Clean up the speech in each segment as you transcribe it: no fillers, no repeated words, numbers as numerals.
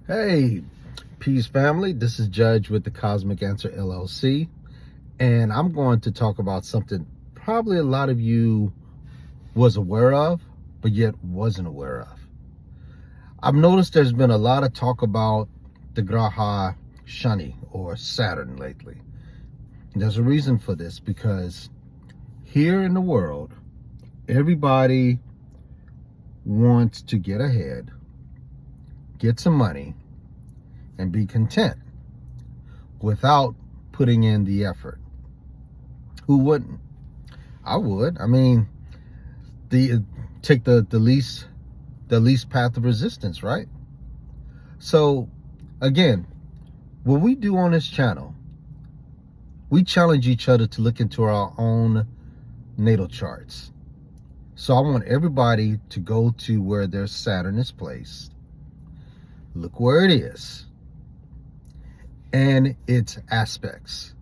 Hey, peace family. This is Judge with the Cosmic Answer LLC, and I'm going to talk about something probably a lot of you was aware of, but yet wasn't aware of. I've noticed there's been a lot of talk about the Graha Shani or Saturn lately. And there's a reason for this, because here in the world, everybody wants to get ahead, get some money, and be content without putting in the effort. Who wouldn't? I would. I mean, take the least path of resistance, right? So again, what we do on this channel, we challenge each other to look into our own natal charts. So I want everybody to go to where their Saturn is placed. Look where it is and its aspects.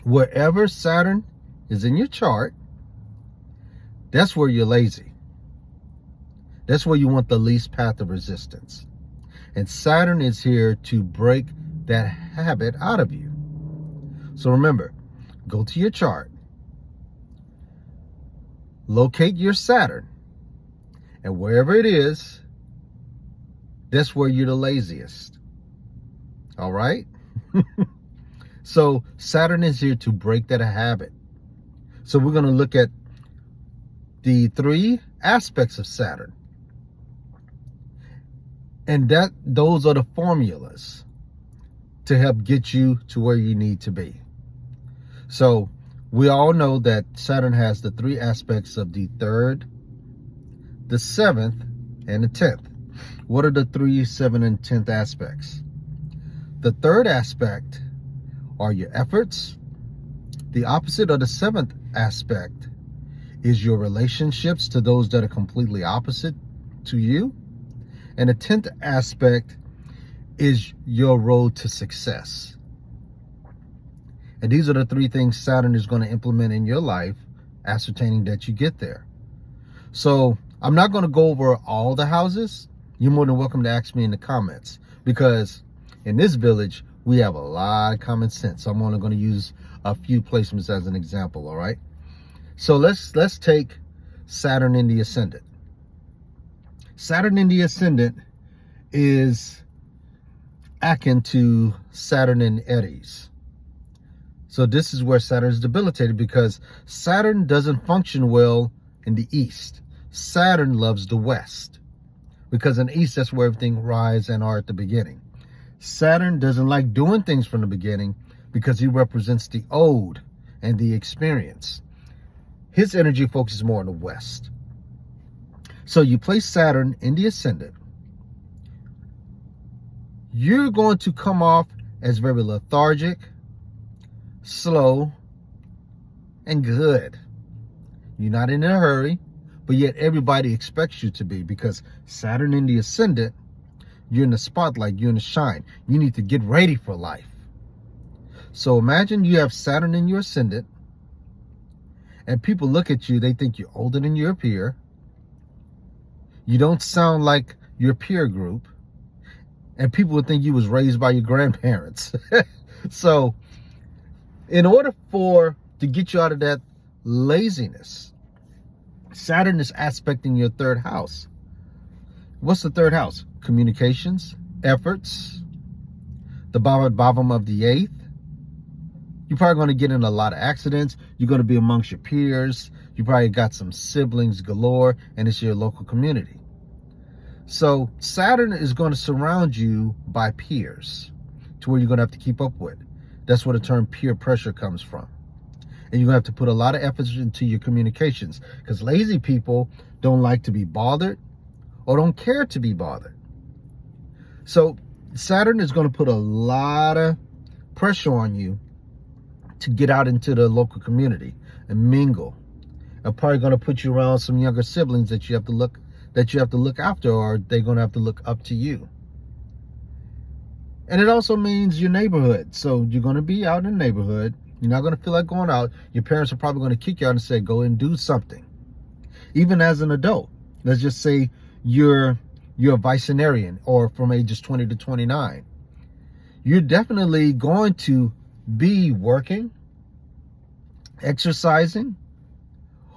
Wherever Saturn is in your chart, that's where you're lazy. That's where you want the least path of resistance. And Saturn is here to break that habit out of you. So remember, go to your chart, locate your Saturn, and wherever it is, that's where you're the laziest. All right? So Saturn is here to break that habit. So we're going to look at the 3 aspects of Saturn. And those are the formulas to help get you to where you need to be. So we all know that Saturn has the 3 aspects of the 3rd, the 7th, and the 10th. What are the 3, 7, and 10th aspects? The 3rd aspect are your efforts. The opposite of the 7th aspect is your relationships to those that are completely opposite to you. And the 10th aspect is your road to success. And these are the 3 things Saturn is going to implement in your life, ascertaining that you get there. So I'm not going to go over all the houses. You're more than welcome to ask me in the comments, because in this village, we have a lot of common sense. So I'm only going to use a few placements as an example, all right? So let's take Saturn in the Ascendant. Saturn in the Ascendant is akin to Saturn in Aries. So this is where Saturn is debilitated, because Saturn doesn't function well in the East. Saturn loves the West, because in the East, that's where everything rises and are at the beginning. Saturn doesn't like doing things from the beginning, because he represents the old and the experience. His energy focuses more on the West. So you place Saturn in the Ascendant, you're going to come off as very lethargic, slow, and good. You're not in a hurry, but yet everybody expects you to be, because Saturn in the Ascendant, you're in the spotlight, you're in the shine. You need to get ready for life. So imagine you have Saturn in your Ascendant, and people look at you, they think you're older than your peer. You don't sound like your peer group, and people would think you was raised by your grandparents. So in order to get you out of that laziness, Saturn is aspecting your 3rd house. What's the 3rd house? Communications, efforts, the bottom of the 8th. You're probably going to get in a lot of accidents. You're going to be amongst your peers. You probably got some siblings galore, and it's your local community. So Saturn is going to surround you by peers to where you're going to have to keep up with. That's where the term peer pressure comes from. And you're going to have to put a lot of efforts into your communications, because lazy people don't like to be bothered or don't care to be bothered. So Saturn is going to put a lot of pressure on you to get out into the local community and mingle. I'm probably going to put you around some younger siblings that you have to look after, or they're going to have to look up to you. And it also means your neighborhood. So you're going to be out in the neighborhood. You're not going to feel like going out. Your parents are probably going to kick you out and say, go and do something. Even as an adult, let's just say you're you're a vicenarian, or from ages 20 to 29, you're definitely going to be working, exercising,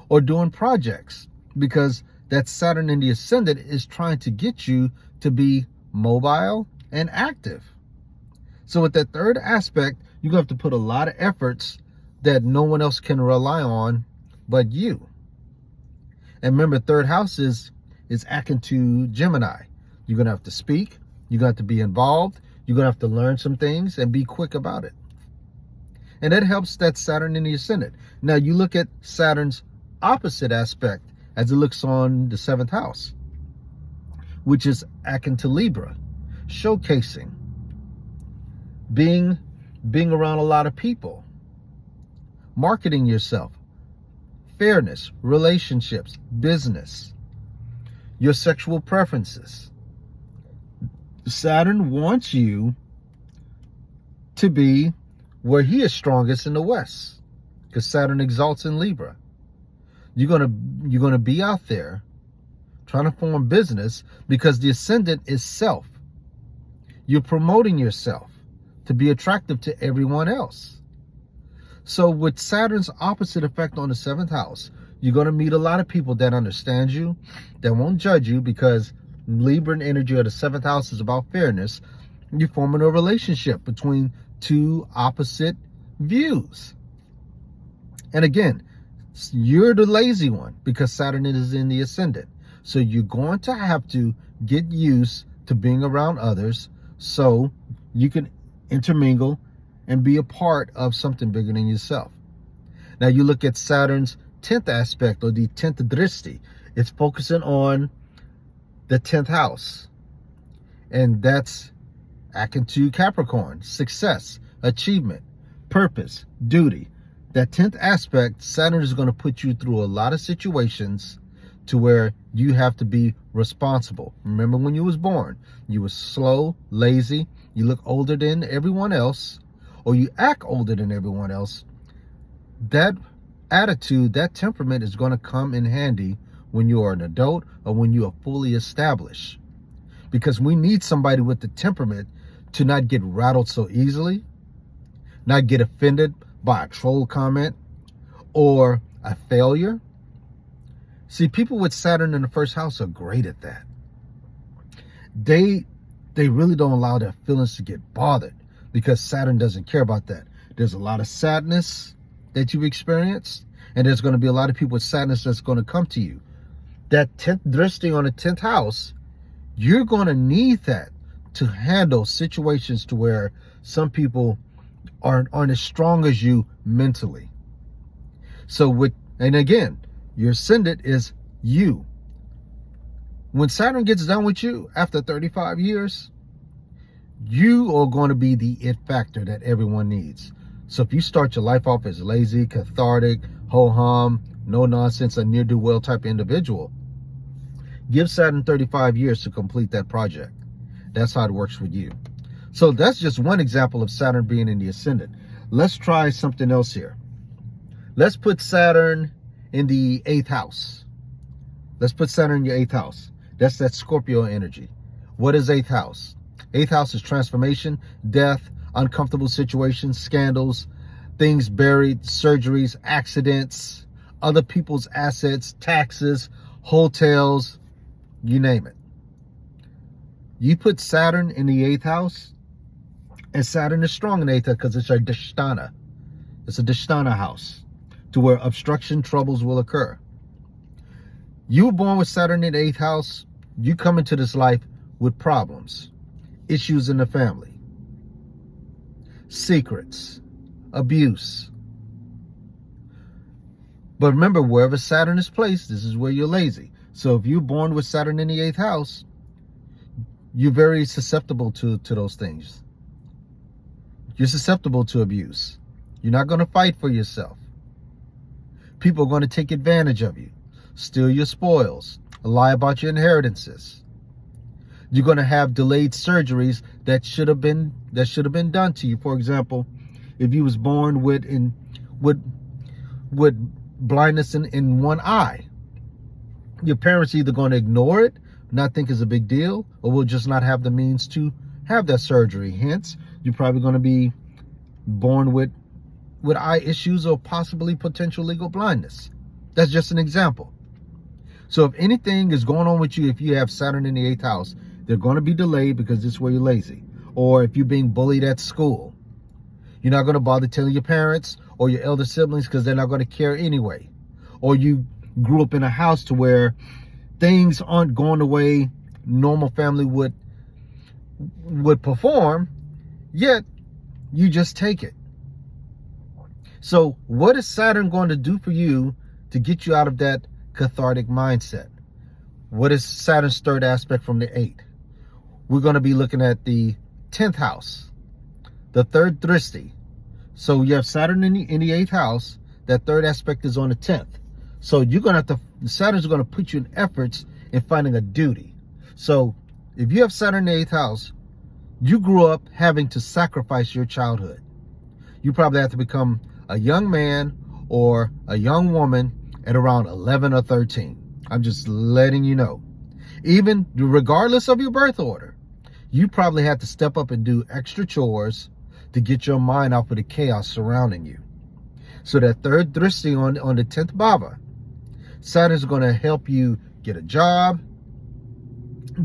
or doing projects, because that Saturn in the ascendant is trying to get you to be mobile and active. So with that third aspect, you're going to have to put a lot of efforts that no one else can rely on but you. And remember, third house is akin to Gemini. You're going to have to speak. You're going to have to be involved. You're going to have to learn some things and be quick about it. And that helps that Saturn in the ascendant. Now you look at Saturn's opposite aspect as it looks on the 7th house, which is akin to Libra, showcasing, being around a lot of people, marketing yourself, fairness, relationships, business, your sexual preferences. Saturn wants you to be where he is strongest in the West, because Saturn exalts in Libra. You're gonna be out there trying to form business, because the ascendant is self. You're promoting yourself to be attractive to everyone else. So with Saturn's opposite effect on the 7th house, you're going to meet a lot of people that understand you, that won't judge you, because Libran energy of the 7th house is about fairness. You're forming a relationship between two opposite views. And again, you're the lazy one, because Saturn is in the ascendant. So you're going to have to get used to being around others so you can intermingle and be a part of something bigger than yourself. Now you look at Saturn's 10th aspect, or the 10th drishti. It's focusing on the 10th house. And that's akin to Capricorn, success, achievement, purpose, duty. That 10th aspect, Saturn is going to put you through a lot of situations to where you have to be responsible. Remember when you was born, you were slow, lazy, you look older than everyone else, or you act older than everyone else. That attitude, that temperament is going to come in handy when you are an adult or when you are fully established. Because we need somebody with the temperament to not get rattled so easily, not get offended by a troll comment or a failure. See, people with Saturn in the 1st house are great at that. They really don't allow their feelings to get bothered, because Saturn doesn't care about that. There's a lot of sadness that you've experienced, and there's going to be a lot of people with sadness that's going to come to you. That 10th drishti on the 10th house, you're going to need that to handle situations to where some people aren't as strong as you mentally. So and again, your ascendant is you. When Saturn gets done with you after 35 years, you are going to be the it factor that everyone needs. So if you start your life off as lazy, cathartic, ho-hum, no nonsense, a near-do-well type of individual, give Saturn 35 years to complete that project. That's how it works with you. So that's just one example of Saturn being in the ascendant. Let's try something else here. Let's put Saturn in the 8th house. Let's put Saturn in your 8th house. That's that Scorpio energy. What is 8th house? 8th house is transformation, death, uncomfortable situations, scandals, things buried, surgeries, accidents, other people's assets, taxes, hotels, you name it. You put Saturn in the 8th house, and Saturn is strong in the 8th house because it's a Dhisthana. It's a Dhisthana house to where obstruction troubles will occur. You were born with Saturn in the 8th house, you come into this life with problems, issues in the family, secrets, abuse. But remember, wherever Saturn is placed, this is where you're lazy. So if you're born with Saturn in the 8th house, you're very susceptible to those things. You're susceptible to abuse. You're not going to fight for yourself. People are going to take advantage of you, steal your spoils, lie about your inheritances. You're going to have delayed surgeries that should have been done to you. For example, if you was born with blindness in one eye, your parents are either going to ignore it not think is a big deal, or will just not have the means to have that surgery. Hence, you're probably going to be born with eye issues or possibly potential legal blindness. That's just an example. So if anything is going on with you, if you have Saturn in the 8th house, they're going to be delayed because this is where you're lazy. Or if you're being bullied at school, you're not going to bother telling your parents or your elder siblings because they're not going to care anyway. Or you grew up in a house to where things aren't going the way normal family would perform, yet you just take it. So what is Saturn going to do for you to get you out of that cathartic mindset? What is Saturn's third aspect from the 8th? We're going to be looking at the 10th house, the third drishti. So you have Saturn in the 8th house. That third aspect is on the 10th. So you're going to have to, Saturn's going to put you in efforts in finding a duty. So if you have Saturn in the 8th house, you grew up having to sacrifice your childhood. You probably have to become a young man or a young woman at around 11 or 13. I'm just letting you know. Even regardless of your birth order, you probably had to step up and do extra chores to get your mind off of the chaos surrounding you. So that third drishti on the 10th bhava, Saturn's going to help you get a job,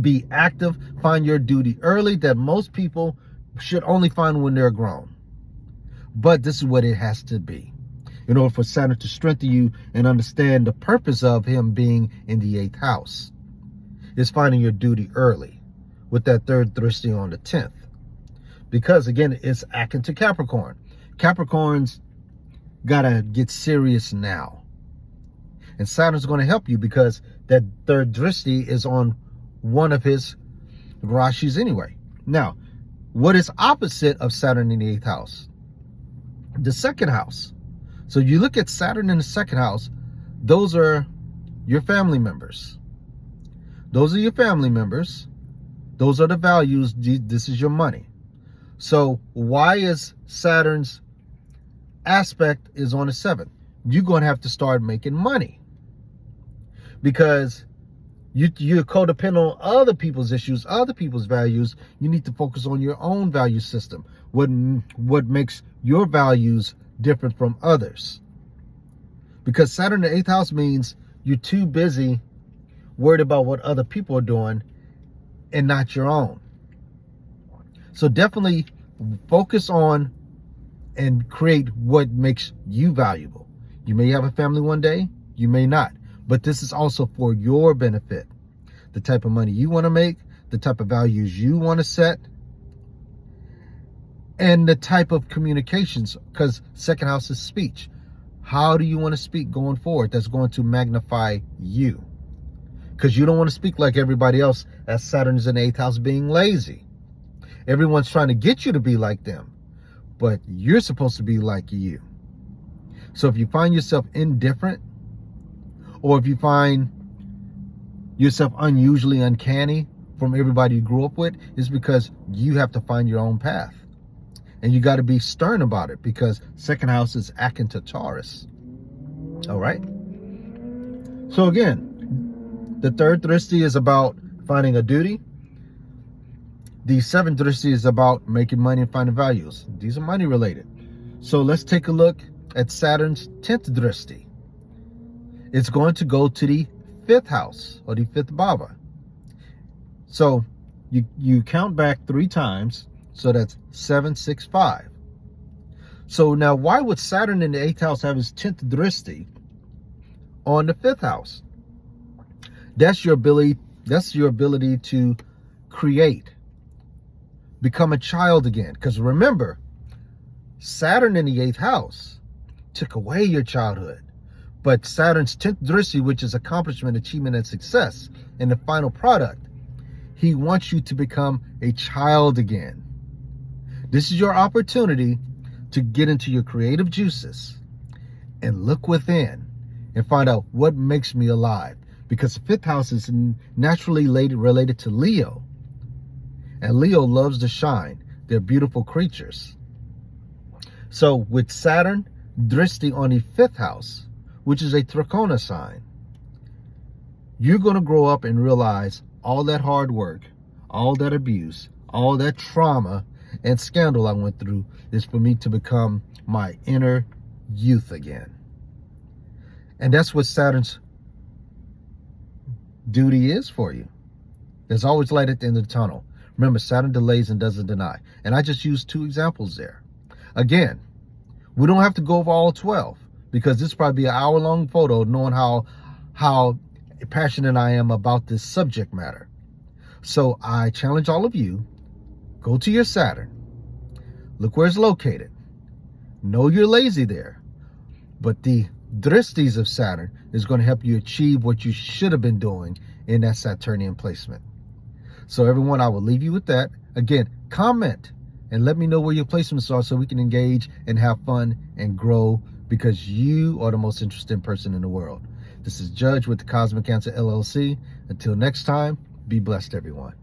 be active, find your duty early that most people should only find when they're grown. But this is what it has to be in order for Saturn to strengthen you and understand the purpose of him being in the 8th house. Is finding your duty early with that third drishti on the 10th. Because again, it's akin to Capricorn. Capricorn's got to get serious now. And Saturn's going to help you because that third drishti is on one of his rashis anyway. Now, what is opposite of Saturn in the 8th house? The 2nd house. So you look at Saturn in the 2nd house, those are your family members. Those are your family members. Those are the values. This is your money. So why is Saturn's aspect is on the 7th? You're going to have to start making money because you're codependent on other people's issues, other people's values. You need to focus on your own value system. What makes your values different from others? Because Saturn in the 8th house means you're too busy worried about what other people are doing and not your own. So definitely focus on and create what makes you valuable. You may have a family one day, you may not, but this is also for your benefit. The type of money you want to make, the type of values you want to set, and the type of communications, because 2nd house is speech. How do you want to speak going forward that's going to magnify you? Because you don't want to speak like everybody else, as Saturn's in the 8th house being lazy. Everyone's trying to get you to be like them, but you're supposed to be like you. So if you find yourself indifferent, or if you find yourself unusually uncanny from everybody you grew up with, it's because you have to find your own path. And you got to be stern about it because 2nd house is akin to Taurus. All right. So again, the third drishti is about finding a duty. The 7th drishti is about making money and finding values. These are money related. So let's take a look at Saturn's 10th drishti. It's going to go to the 5th house or the 5th bhava. So you count back 3 times. So that's 7, 6, 5. So now why would Saturn in the 8th house have his 10th drishti on the 5th house? That's your ability to create, become a child again. Because remember, Saturn in the 8th house took away your childhood. But Saturn's 10th drishti, which is accomplishment, achievement, and success, and the final product, he wants you to become a child again. This is your opportunity to get into your creative juices and look within and find out what makes me alive. Because the 5th house is naturally related to Leo. And Leo loves to shine. They're beautiful creatures. So with Saturn drishti on the 5th house, which is a Trikona sign, you're going to grow up and realize all that hard work, all that abuse, all that trauma and scandal I went through is for me to become my inner youth again. And that's what Saturn's duty is for you. There's always light at the end of the tunnel. Remember, Saturn delays and doesn't deny. And I just used 2 examples there. Again, we don't have to go over all 12 because this will probably be an hour-long photo knowing how passionate I am about this subject matter. So I challenge all of you, go to your Saturn, look where it's located. Know you're lazy there, but the dristis of Saturn is going to help you achieve what you should have been doing in that Saturnian placement. So everyone, I will leave you with that. Again, comment and let me know where your placements are so we can engage and have fun and grow, because you are the most interesting person in the world. This is Judge with the Cosmic Answer LLC. Until next time, be blessed, everyone.